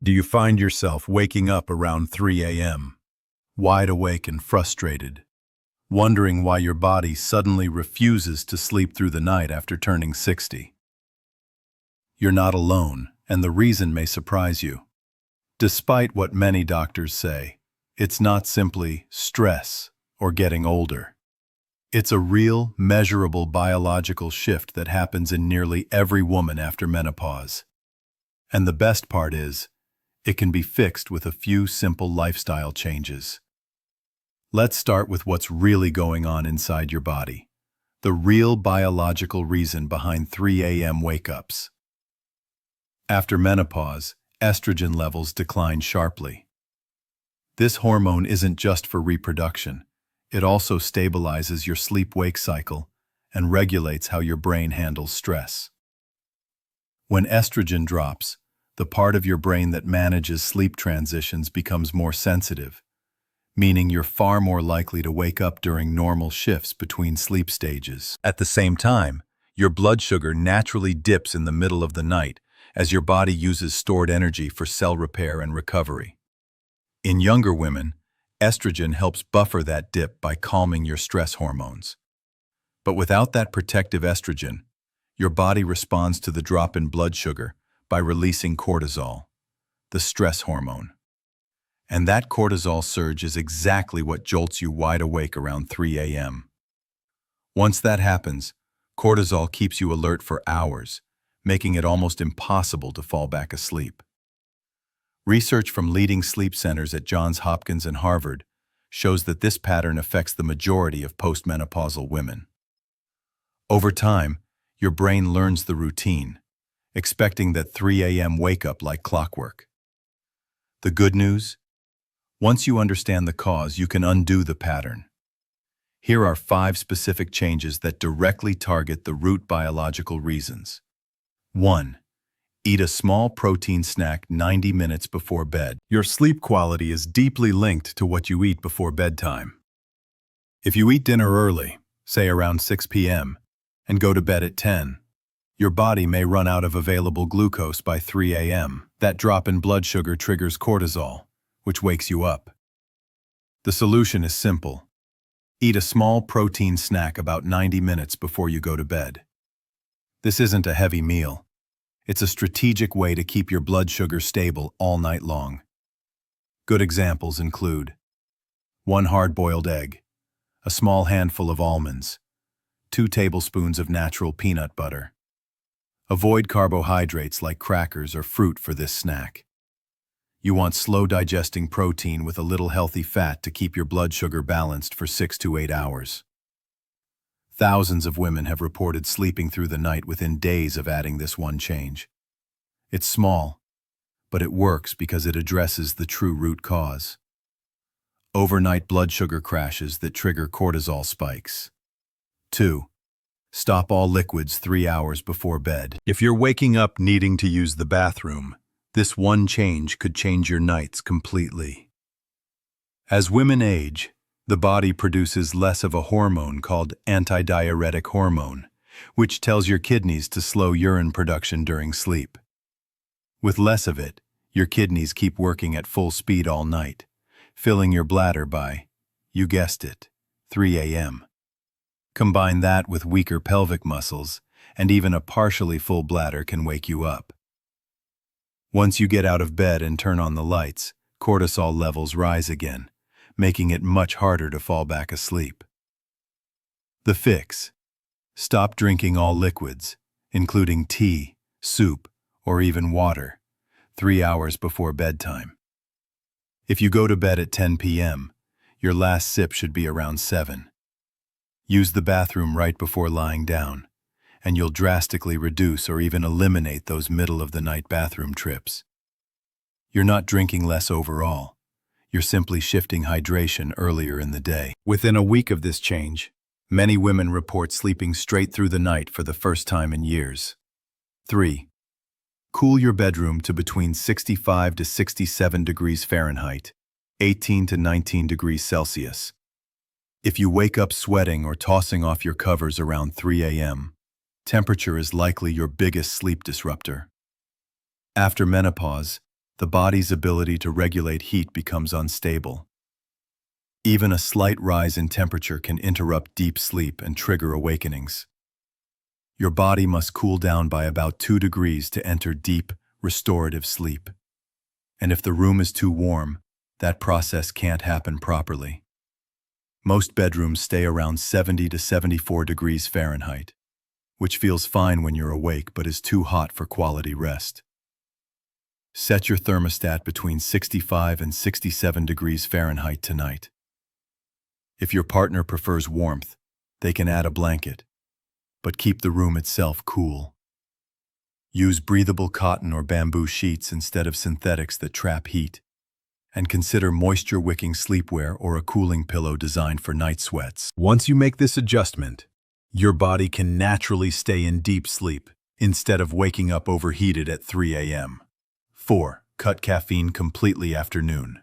Do you find yourself waking up around 3 a.m., wide awake and frustrated, wondering why your body suddenly refuses to sleep through the night after turning 60? You're not alone, and the reason may surprise you. Despite what many doctors say, it's not simply stress or getting older. It's a real, measurable biological shift that happens in nearly every woman after menopause. And the best part is, it can be fixed with a few simple lifestyle changes. Let's start with what's really going on inside your body, the real biological reason behind 3 a.m. wake-ups. After menopause, estrogen levels decline sharply. This hormone isn't just for reproduction. It also stabilizes your sleep-wake cycle and regulates how your brain handles stress. When estrogen drops, the part of your brain that manages sleep transitions becomes more sensitive, meaning you're far more likely to wake up during normal shifts between sleep stages. At the same time, your blood sugar naturally dips in the middle of the night as your body uses stored energy for cell repair and recovery. In younger women, estrogen helps buffer that dip by calming your stress hormones. But without that protective estrogen, your body responds to the drop in blood sugar by releasing cortisol, the stress hormone. And that cortisol surge is exactly what jolts you wide awake around 3 a.m. Once that happens, cortisol keeps you alert for hours, making it almost impossible to fall back asleep. Research from leading sleep centers at Johns Hopkins and Harvard shows that this pattern affects the majority of postmenopausal women. Over time, your brain learns the routine, expecting that 3 a.m. wake-up like clockwork. The good news? Once you understand the cause, you can undo the pattern. Here are 5 specific changes that directly target the root biological reasons. 1. Eat a small protein snack 90 minutes before bed. Your sleep quality is deeply linked to what you eat before bedtime. If you eat dinner early, say around 6 p.m., and go to bed at 10, your body may run out of available glucose by 3 a.m. That drop in blood sugar triggers cortisol, which wakes you up. The solution is simple. Eat a small protein snack about 90 minutes before you go to bed. This isn't a heavy meal. It's a strategic way to keep your blood sugar stable all night long. Good examples include 1 hard-boiled egg, a small handful of almonds, 2 tablespoons of natural peanut butter. Avoid carbohydrates like crackers or fruit for this snack. You want slow-digesting protein with a little healthy fat to keep your blood sugar balanced for 6 to 8 hours. Thousands of women have reported sleeping through the night within days of adding this one change. It's small, but it works because it addresses the true root cause. Overnight blood sugar crashes that trigger cortisol spikes. 2. Stop all liquids 3 hours before bed. If you're waking up needing to use the bathroom, this one change could change your nights completely. As women age, the body produces less of a hormone called antidiuretic hormone, which tells your kidneys to slow urine production during sleep. With less of it, your kidneys keep working at full speed all night, filling your bladder by, you guessed it, 3 a.m. Combine that with weaker pelvic muscles, and even a partially full bladder can wake you up. Once you get out of bed and turn on the lights, cortisol levels rise again, making it much harder to fall back asleep. The fix: stop drinking all liquids, including tea, soup, or even water, 3 hours before bedtime. If you go to bed at 10 p.m., your last sip should be around 7. Use the bathroom right before lying down, and you'll drastically reduce or even eliminate those middle-of-the-night bathroom trips. You're not drinking less overall. You're simply shifting hydration earlier in the day. Within a week of this change, many women report sleeping straight through the night for the first time in years. 3. Cool your bedroom to between 65 to 67 degrees Fahrenheit, 18 to 19 degrees Celsius. If you wake up sweating or tossing off your covers around 3 a.m., temperature is likely your biggest sleep disruptor. After menopause, the body's ability to regulate heat becomes unstable. Even a slight rise in temperature can interrupt deep sleep and trigger awakenings. Your body must cool down by about 2 degrees to enter deep, restorative sleep. And if the room is too warm, that process can't happen properly. Most bedrooms stay around 70 to 74 degrees Fahrenheit, which feels fine when you're awake but is too hot for quality rest. Set your thermostat between 65 and 67 degrees Fahrenheit tonight. If your partner prefers warmth, they can add a blanket, but keep the room itself cool. Use breathable cotton or bamboo sheets instead of synthetics that trap heat, and consider moisture-wicking sleepwear or a cooling pillow designed for night sweats. Once you make this adjustment, your body can naturally stay in deep sleep instead of waking up overheated at 3 a.m. 4. Cut caffeine completely after noon.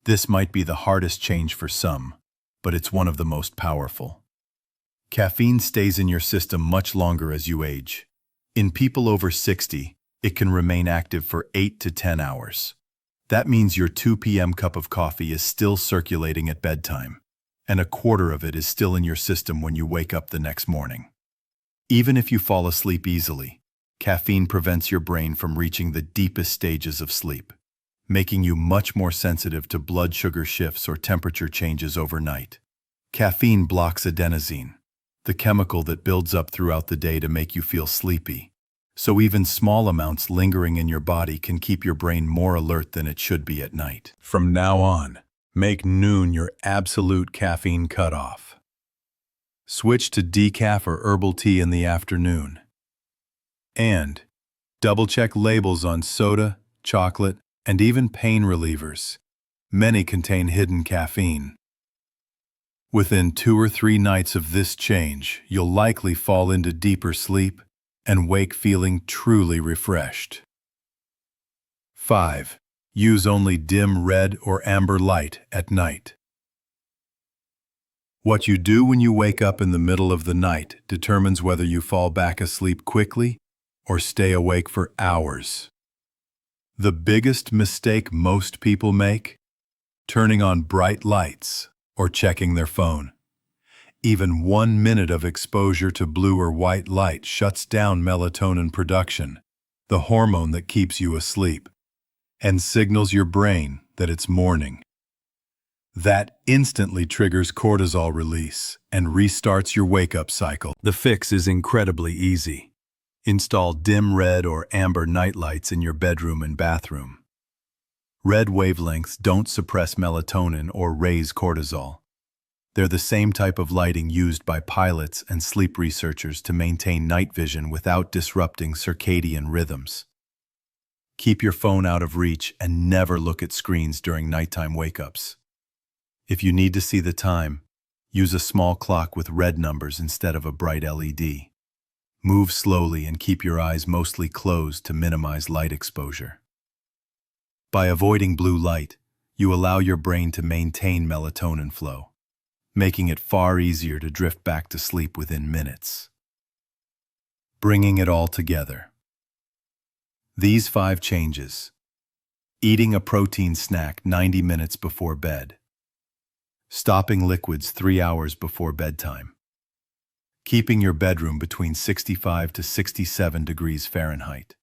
This might be the hardest change for some, but it's one of the most powerful. Caffeine stays in your system much longer as you age. In people over 60, it can remain active for 8 to 10 hours. That means your 2 p.m. cup of coffee is still circulating at bedtime, and a quarter of it is still in your system when you wake up the next morning. Even if you fall asleep easily, caffeine prevents your brain from reaching the deepest stages of sleep, making you much more sensitive to blood sugar shifts or temperature changes overnight. Caffeine blocks adenosine, the chemical that builds up throughout the day to make you feel sleepy. So even small amounts lingering in your body can keep your brain more alert than it should be at night. From now on, make noon your absolute caffeine cutoff. Switch to decaf or herbal tea in the afternoon. And double-check labels on soda, chocolate, and even pain relievers. Many contain hidden caffeine. Within 2 or 3 nights of this change, you'll likely fall into deeper sleep and wake feeling truly refreshed. 5. Use only dim red or amber light at night. What you do when you wake up in the middle of the night determines whether you fall back asleep quickly or stay awake for hours. The biggest mistake most people make? Turning on bright lights or checking their phone. Even 1 minute of exposure to blue or white light shuts down melatonin production, the hormone that keeps you asleep, and signals your brain that it's morning. That instantly triggers cortisol release and restarts your wake-up cycle. The fix is incredibly easy. Install dim red or amber nightlights in your bedroom and bathroom. Red wavelengths don't suppress melatonin or raise cortisol. They're the same type of lighting used by pilots and sleep researchers to maintain night vision without disrupting circadian rhythms. Keep your phone out of reach and never look at screens during nighttime wake-ups. If you need to see the time, use a small clock with red numbers instead of a bright LED. Move slowly and keep your eyes mostly closed to minimize light exposure. By avoiding blue light, you allow your brain to maintain melatonin flow, making it far easier to drift back to sleep within minutes. Bringing it all together. These 5 changes: eating a protein snack 90 minutes before bed, stopping liquids 3 hours before bedtime, keeping your bedroom between 65 to 67 degrees Fahrenheit,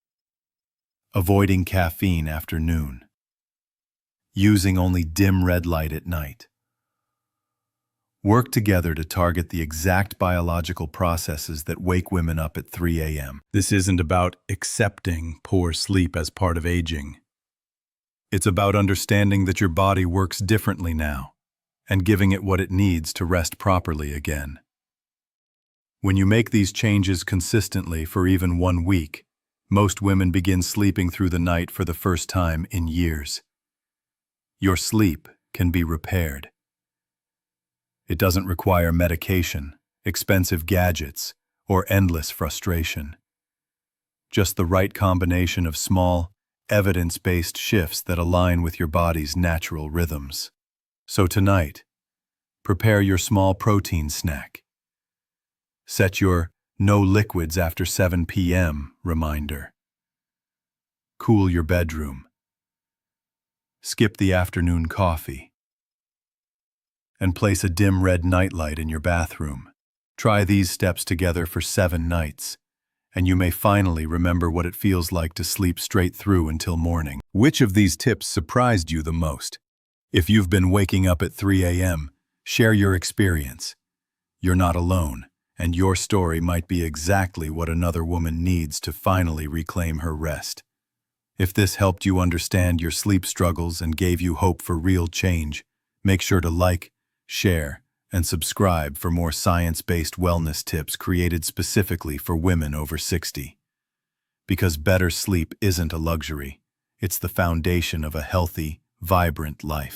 avoiding caffeine after noon, using only dim red light at night. Work together to target the exact biological processes that wake women up at 3 a.m. This isn't about accepting poor sleep as part of aging. It's about understanding that your body works differently now and giving it what it needs to rest properly again. When you make these changes consistently for even 1 week, most women begin sleeping through the night for the first time in years. Your sleep can be repaired. It doesn't require medication, expensive gadgets, or endless frustration. Just the right combination of small, evidence-based shifts that align with your body's natural rhythms. So tonight, prepare your small protein snack. Set your no liquids after 7 p.m. reminder. Cool your bedroom skip the afternoon coffee, and place a dim red nightlight in your bathroom. Try these steps together for 7 nights, and you may finally remember what it feels like to sleep straight through until morning. Which of these tips surprised you the most? If you've been waking up at 3 a.m., share your experience. You're not alone, and your story might be exactly what another woman needs to finally reclaim her rest. If this helped you understand your sleep struggles and gave you hope for real change, make sure to like, share, and subscribe for more science-based wellness tips created specifically for women over 60. Because better sleep isn't a luxury, it's the foundation of a healthy, vibrant life.